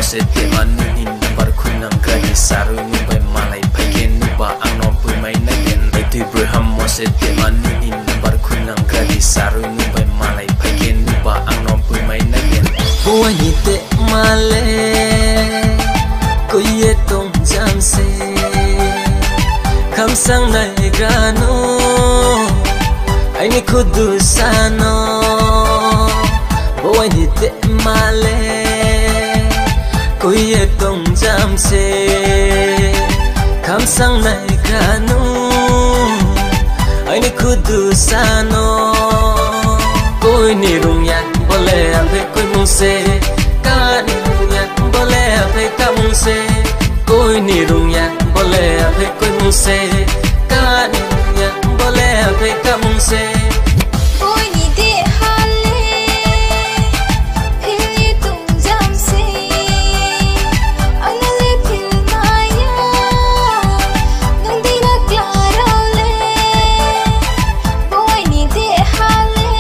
se te manu in bar khunang krani saru nu bai malai phagen nu ba angno pui mai na gen bai tu braham mo se te manu in bar khunang krani saru nu bai malai phagen nu ba angno pui mai na gen boi ni te male ko ye tong jam se kham sang nai grano ai ni khudu sano boi ni te male ko ye tong jam se kham sang nai grano ai ni khudu sano koi ni rung ya bole ave koi mung se ka ni rung ya bole ave ka mung se koi ni rung ya bole ave koi mung se ka ni rung ya bole ave ka mung se koi ni de hale phili tung jam se angale phil maya nung di na klaro le koi ni de hale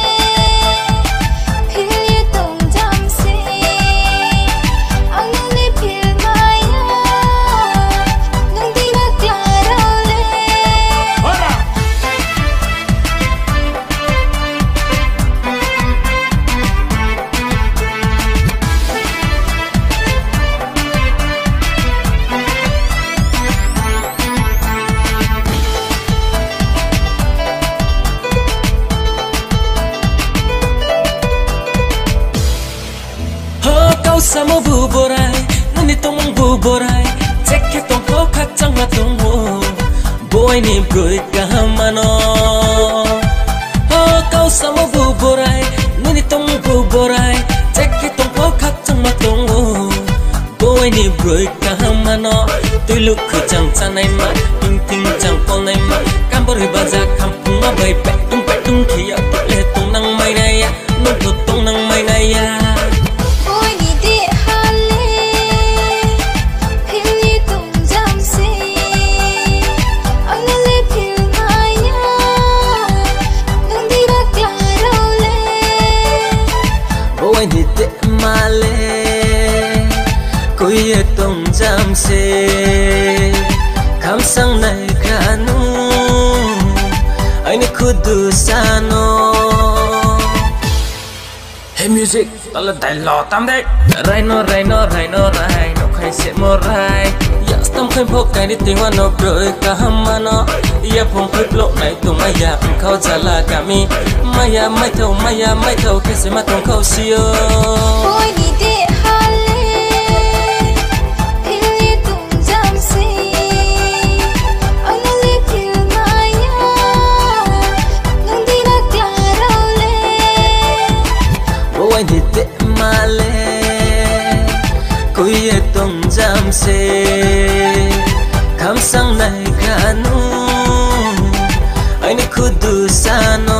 phili tung jam se angale phil maya nung di na klaro le kau sama bu borai nani tong bu borai cek tong ko khak chang ma tong ho boy ni broi ka mano kau sama bu borai nani tong bu borai cek tong ko khak chang ma tong ho boy ni broi ka mano tui luk khu chang cha nai ma ting ting chang ko nai ma kam bor ba za kham phung ma bai pe tung khia to le tong nang mai nai ya no to tong nang mai nai ya koi ni de hale phili tung jam se angale phil maya nung di na klaro le boi ni te male ko ye tong jam se kham sang nai granu ai ni khudu sano hey music tala dai lo tam dek rai no khai se mo rai ya stam khai phok kai ni ting wa no broi ka hamano ya phong phik lo nai tu maya pin khau jala kami maya mai thau ke se ma tong khau sio koi ni de hale phili tung jam se angale phil maya nung di na klaro le boi ni te male ko ye tong jam se kham sang nai granu ai ni khudu sano